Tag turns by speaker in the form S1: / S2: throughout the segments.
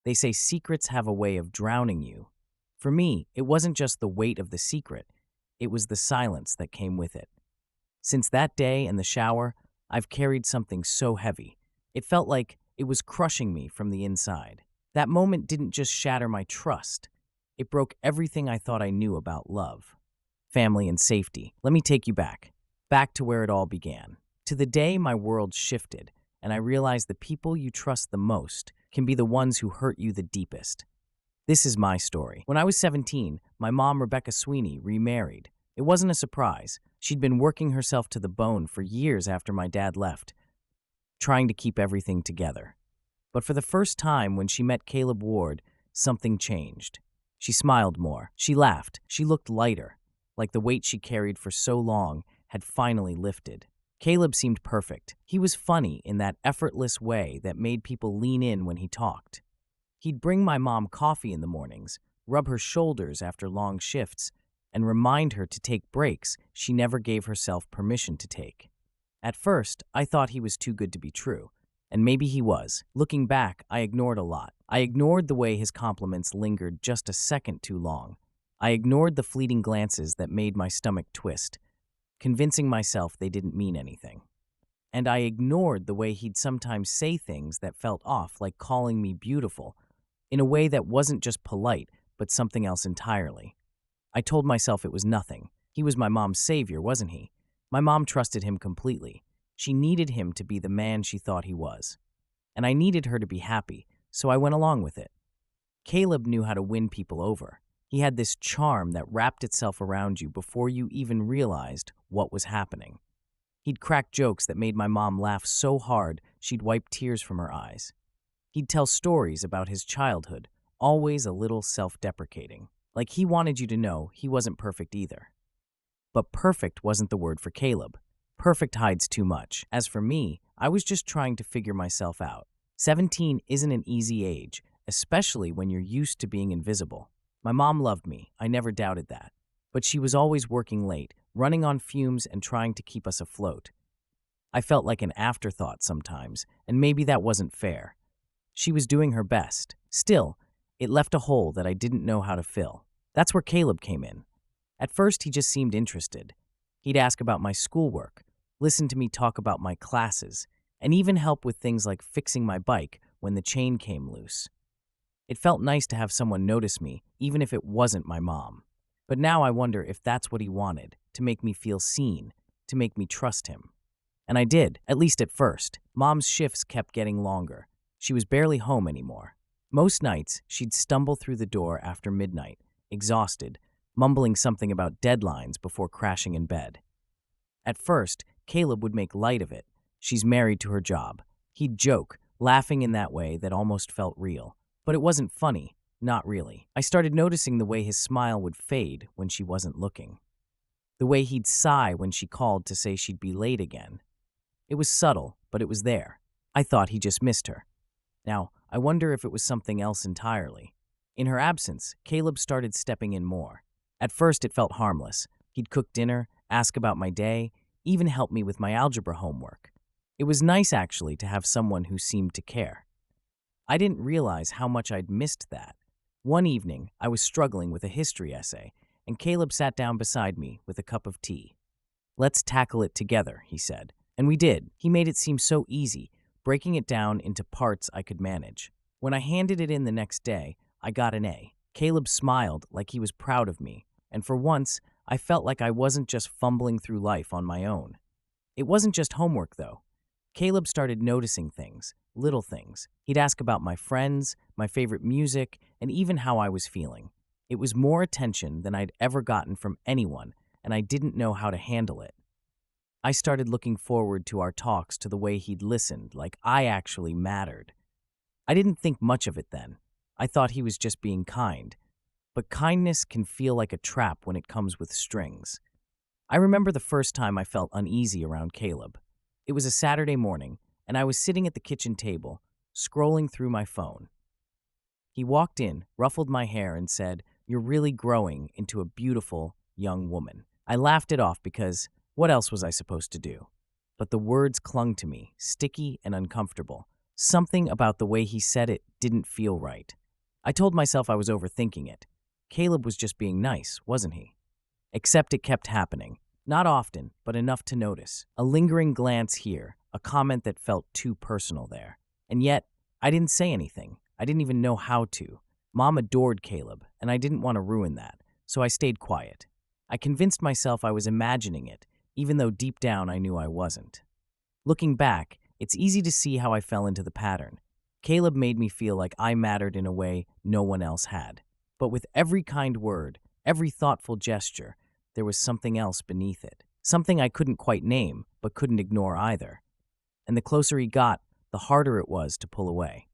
S1: They say secrets have a way of drowning you. For me, it wasn't just the weight of the secret, it was the silence that came with it. Since that day and the shower, I've carried something so heavy. It felt like it was crushing me from the inside. That moment didn't just shatter my trust, it broke everything I thought I knew about love, family, and safety. Let me take you back to where it all began. To the day my world shifted, and I realized the people you trust the most can be the ones who hurt you the deepest. This is my story. When I was 17, my mom, Rebecca Sweeney, remarried. It wasn't a surprise. She'd been working herself to the bone for years after my dad left, trying to keep everything together. But for the first time, when she met Caleb Ward, something changed. She smiled more. She laughed. She looked lighter, like the weight she carried for so long had finally lifted. Caleb seemed perfect. He was funny in that effortless way that made people lean in when he talked. He'd bring my mom coffee in the mornings, rub her shoulders after long shifts, and remind her to take breaks she never gave herself permission to take. At first, I thought he was too good to be true, and maybe he was. Looking back, I ignored a lot. I ignored the way his compliments lingered just a second too long. I ignored the fleeting glances that made my stomach twist, convincing myself they didn't mean anything. And I ignored the way he'd sometimes say things that felt off, like calling me beautiful, in a way that wasn't just polite, but something else entirely. I told myself it was nothing. He was my mom's savior, wasn't he? My mom trusted him completely. She needed him to be the man she thought he was. And I needed her to be happy, so I went along with it. Caleb knew how to win people over. He had this charm that wrapped itself around you before you even realized what was happening. He'd crack jokes that made my mom laugh so hard she'd wipe tears from her eyes. He'd tell stories about his childhood, always a little self-deprecating, like he wanted you to know he wasn't perfect either. But perfect wasn't the word for Caleb. Perfect hides too much. As for me, I was just trying to figure myself out. 17 isn't an easy age, especially when you're used to being invisible. My mom loved me, I never doubted that. But she was always working late, running on fumes and trying to keep us afloat. I felt like an afterthought sometimes, and maybe that wasn't fair. She was doing her best. Still, it left a hole that I didn't know how to fill. That's where Caleb came in. At first, he just seemed interested. He'd ask about my schoolwork, listen to me talk about my classes, and even help with things like fixing my bike when the chain came loose. It felt nice to have someone notice me, even if it wasn't my mom. But now I wonder if that's what he wanted, to make me feel seen, to make me trust him. And I did, at least at first. Mom's shifts kept getting longer. She was barely home anymore. Most nights, she'd stumble through the door after midnight, exhausted, mumbling something about deadlines before crashing in bed. At first, Caleb would make light of it. She's married to her job. He'd joke, laughing in that way that almost felt real. But it wasn't funny, not really. I started noticing the way his smile would fade when she wasn't looking. The way he'd sigh when she called to say she'd be late again. It was subtle, but it was there. I thought he just missed her. Now, I wonder if it was something else entirely. In her absence, Caleb started stepping in more. At first, it felt harmless. He'd cook dinner, ask about my day, even help me with my algebra homework. It was nice, actually, to have someone who seemed to care. I didn't realize how much I'd missed that. One evening, I was struggling with a history essay, and Caleb sat down beside me with a cup of tea. "Let's tackle it together," he said. And we did. He made it seem so easy, breaking it down into parts I could manage. When I handed it in the next day, I got an A. Caleb smiled like he was proud of me, and for once, I felt like I wasn't just fumbling through life on my own. It wasn't just homework, though. Caleb started noticing things, little things. He'd ask about my friends, my favorite music, and even how I was feeling. It was more attention than I'd ever gotten from anyone, and I didn't know how to handle it. I started looking forward to our talks to the way he'd listened, like I actually mattered. I didn't think much of it then. I thought he was just being kind. But kindness can feel like a trap when it comes with strings. I remember the first time I felt uneasy around Caleb. It was a Saturday morning, and I was sitting at the kitchen table, scrolling through my phone. He walked in, ruffled my hair, and said, "You're really growing into a beautiful young woman." I laughed it off because what else was I supposed to do? But the words clung to me, sticky and uncomfortable. Something about the way he said it didn't feel right. I told myself I was overthinking it. Caleb was just being nice, wasn't he? Except it kept happening. Not often, but enough to notice. A lingering glance here, a comment that felt too personal there. And yet, I didn't say anything. I didn't even know how to. Mom adored Caleb, and I didn't want to ruin that, so I stayed quiet. I convinced myself I was imagining it, even though deep down I knew I wasn't. Looking back, it's easy to see how I fell into the pattern. Caleb made me feel like I mattered in a way no one else had. But with every kind word, every thoughtful gesture, there was something else beneath it. Something I couldn't quite name, but couldn't ignore either. And the closer he got, the harder it was to pull away.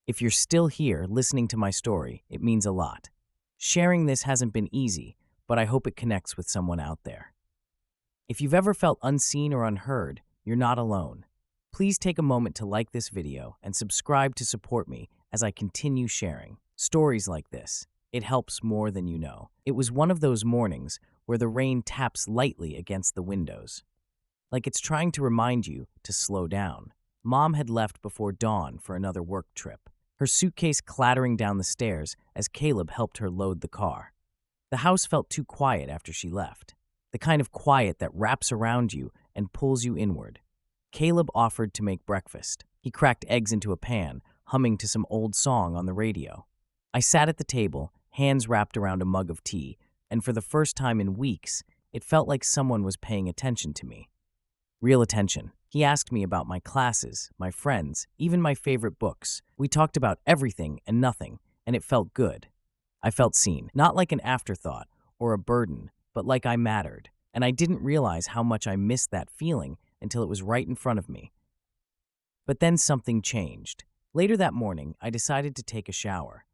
S1: If you're still here listening to my story, it means a lot. Sharing this hasn't been easy, but I hope it connects with someone out there. If you've ever felt unseen or unheard, you're not alone. Please take a moment to like this video and subscribe to support me as I continue sharing stories like this. It helps more than you know. It was one of those mornings where the rain taps lightly against the windows, like it's trying to remind you to slow down. Mom had left before dawn for another work trip, her suitcase clattering down the stairs as Caleb helped her load the car. The house felt too quiet after she left, the kind of quiet that wraps around you and pulls you inward. Caleb offered to make breakfast. He cracked eggs into a pan, humming to some old song on the radio. I sat at the table, hands wrapped around a mug of tea, and for the first time in weeks, it felt like someone was paying attention to me. Real attention. He asked me about my classes, my friends, even my favorite books. We talked about everything and nothing, and it felt good. I felt seen, not like an afterthought or a burden, but like I mattered. And I didn't realize how much I missed that feeling until it was right in front of me. But then something changed. Later that morning, I decided to take a shower.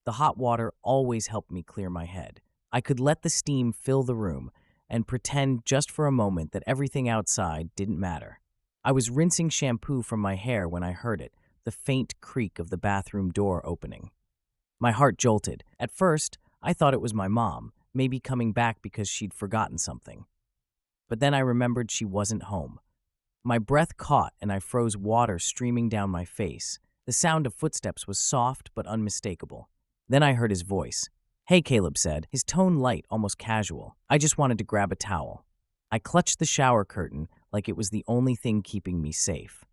S1: The hot water always helped me clear my head. I could let the steam fill the room and pretend just for a moment that everything outside didn't matter. I was rinsing shampoo from my hair when I heard it, the faint creak of the bathroom door opening. My heart jolted. At first, I thought it was my mom, maybe coming back because she'd forgotten something. But then I remembered she wasn't home. My breath caught and I froze, water streaming down my face. The sound of footsteps was soft but unmistakable. Then I heard his voice. "Hey," Caleb said, his tone light, almost casual. I just wanted to grab a towel. I clutched the shower curtain like it was the only thing keeping me safe.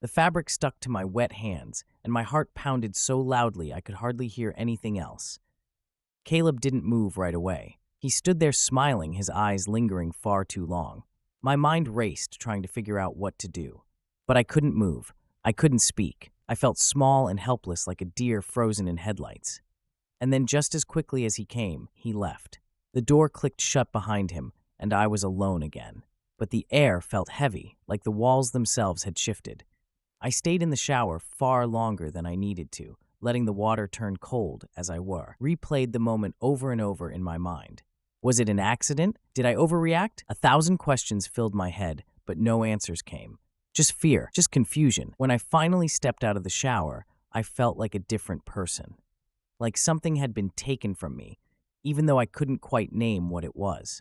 S1: The fabric stuck to my wet hands, and my heart pounded so loudly I could hardly hear anything else. Caleb didn't move right away. He stood there smiling, his eyes lingering far too long. My mind raced, trying to figure out what to do. But I couldn't move. I couldn't speak. I felt small and helpless, like a deer frozen in headlights. And then just as quickly as he came, he left. The door clicked shut behind him, and I was alone again. But the air felt heavy, like the walls themselves had shifted. I stayed in the shower far longer than I needed to, letting the water turn cold as I replayed the moment over and over in my mind. Was it an accident? Did I overreact? 1,000 questions filled my head, but no answers came. Just fear, just confusion. When I finally stepped out of the shower, I felt like a different person. Like something had been taken from me, even though I couldn't quite name what it was.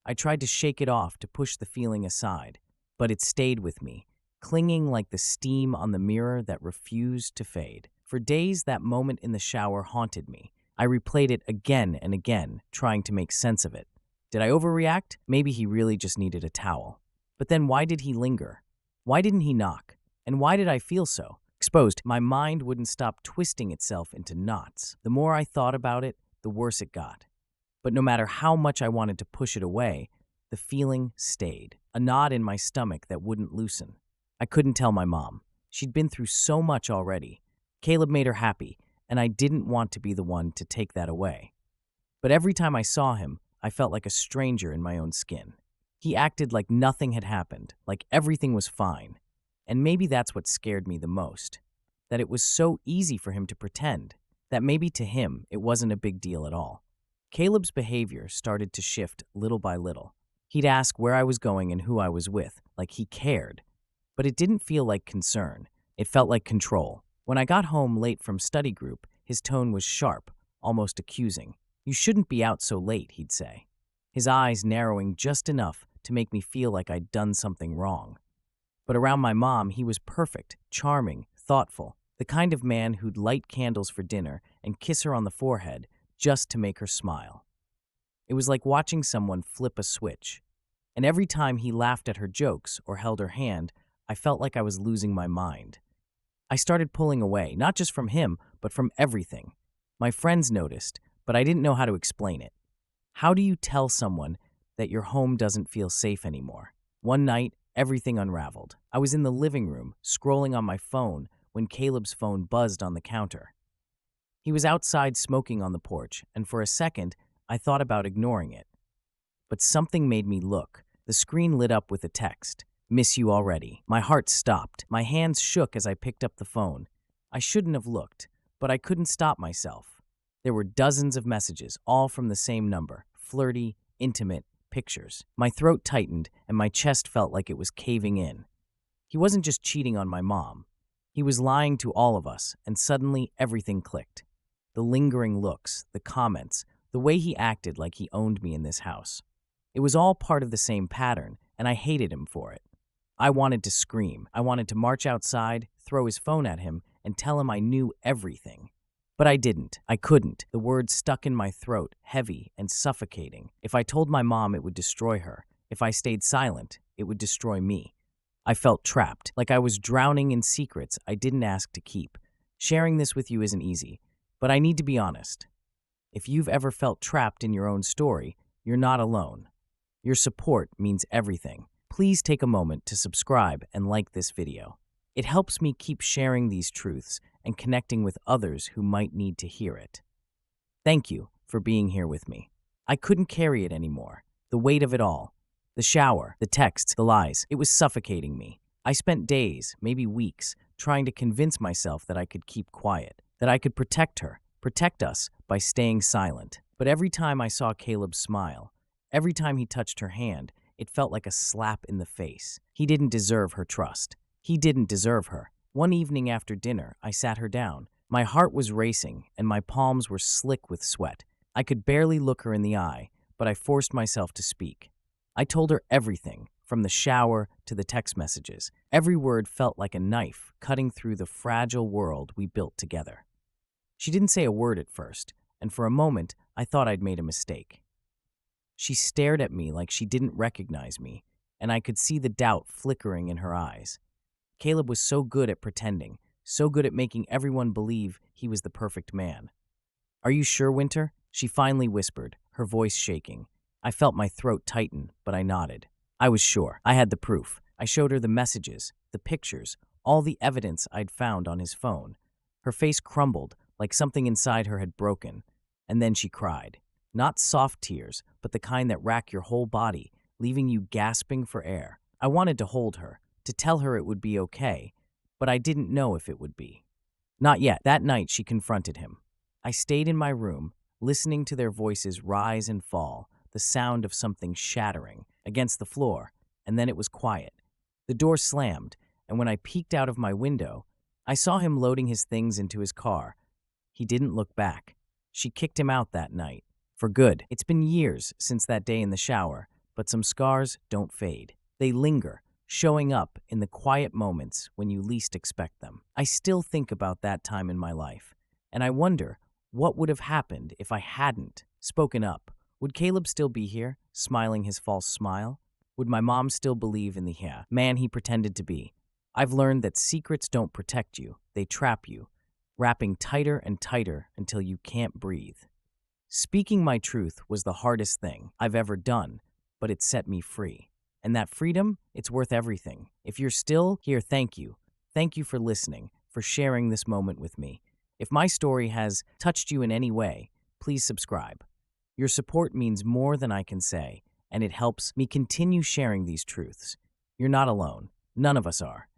S1: I tried to shake it off, to push the feeling aside, but it stayed with me, clinging like the steam on the mirror that refused to fade. For days, that moment in the shower haunted me. I replayed it again and again, trying to make sense of it. Did I overreact? Maybe he really just needed a towel. But then why did he linger? Why didn't he knock? And why did I feel so exposed? My mind wouldn't stop twisting itself into knots. The more I thought about it, the worse it got. But no matter how much I wanted to push it away, the feeling stayed. A knot in my stomach that wouldn't loosen. I couldn't tell my mom. She'd been through so much already. Caleb made her happy, and I didn't want to be the one to take that away. But every time I saw him, I felt like a stranger in my own skin. He acted like nothing had happened, like everything was fine. And maybe that's what scared me the most. That it was so easy for him to pretend. That maybe to him, it wasn't a big deal at all. Caleb's behavior started to shift little by little. He'd ask where I was going and who I was with, like he cared. But it didn't feel like concern. It felt like control. When I got home late from study group, his tone was sharp, almost accusing. "You shouldn't be out so late," he'd say. His eyes narrowing just enough to make me feel like I'd done something wrong. But around my mom, he was perfect, charming, thoughtful, the kind of man who'd light candles for dinner and kiss her on the forehead just to make her smile. It was like watching someone flip a switch. And every time he laughed at her jokes or held her hand, I felt like I was losing my mind. I started pulling away, not just from him, but from everything. My friends noticed, but I didn't know how to explain it. How do you tell someone that your home doesn't feel safe anymore? One night, everything unraveled. I was in the living room, scrolling on my phone, when Caleb's phone buzzed on the counter. He was outside smoking on the porch, and for a second, I thought about ignoring it. But something made me look. The screen lit up with a text. "Miss you already." My heart stopped. My hands shook as I picked up the phone. I shouldn't have looked, but I couldn't stop myself. There were dozens of messages, all from the same number. Flirty, intimate pictures. My throat tightened, and my chest felt like it was caving in. He wasn't just cheating on my mom. He was lying to all of us, and suddenly everything clicked. The lingering looks, the comments, the way he acted like he owned me in this house. It was all part of the same pattern, and I hated him for it. I wanted to scream. I wanted to march outside, throw his phone at him, and tell him I knew everything. But I didn't. I couldn't. The words stuck in my throat, heavy and suffocating. If I told my mom, it would destroy her. If I stayed silent, it would destroy me. I felt trapped, like I was drowning in secrets I didn't ask to keep. Sharing this with you isn't easy, but I need to be honest. If you've ever felt trapped in your own story, you're not alone. Your support means everything. Please take a moment to subscribe and like this video. It helps me keep sharing these truths and connecting with others who might need to hear it. Thank you for being here with me. I couldn't carry it anymore. The weight of it all. The shower, the texts, the lies. It was suffocating me. I spent days, maybe weeks, trying to convince myself that I could keep quiet, that I could protect her, protect us by staying silent. But every time I saw Caleb smile, every time he touched her hand, it felt like a slap in the face. He didn't deserve her trust. He didn't deserve her. One evening after dinner, I sat her down. My heart was racing, and my palms were slick with sweat. I could barely look her in the eye, but I forced myself to speak. I told her everything, from the shower to the text messages. Every word felt like a knife cutting through the fragile world we built together. She didn't say a word at first, and for a moment, I thought I'd made a mistake. She stared at me like she didn't recognize me, and I could see the doubt flickering in her eyes. Caleb was so good at pretending, so good at making everyone believe he was the perfect man. "Are you sure, Winter?" she finally whispered, her voice shaking. I felt my throat tighten, but I nodded. I was sure. I had the proof. I showed her the messages, the pictures, all the evidence I'd found on his phone. Her face crumbled, like something inside her had broken, and then she cried. Not soft tears, but the kind that rack your whole body, leaving you gasping for air. I wanted to hold her, to tell her it would be okay, but I didn't know if it would be. Not yet. That night, she confronted him. I stayed in my room, listening to their voices rise and fall, the sound of something shattering against the floor, and then it was quiet. The door slammed, and when I peeked out of my window, I saw him loading his things into his car. He didn't look back. She kicked him out that night. For good. It's been years since that day in the shower, but some scars don't fade. They linger, showing up in the quiet moments when you least expect them. I still think about that time in my life, and I wonder what would have happened if I hadn't spoken up. Would Caleb still be here, smiling his false smile? Would my mom still believe in the man he pretended to be? I've learned that secrets don't protect you, they trap you, wrapping tighter and tighter until you can't breathe. Speaking my truth was the hardest thing I've ever done, but it set me free. And that freedom, it's worth everything. If you're still here, thank you. Thank you for listening, for sharing this moment with me. If my story has touched you in any way, please subscribe. Your support means more than I can say, and it helps me continue sharing these truths. You're not alone. None of us are.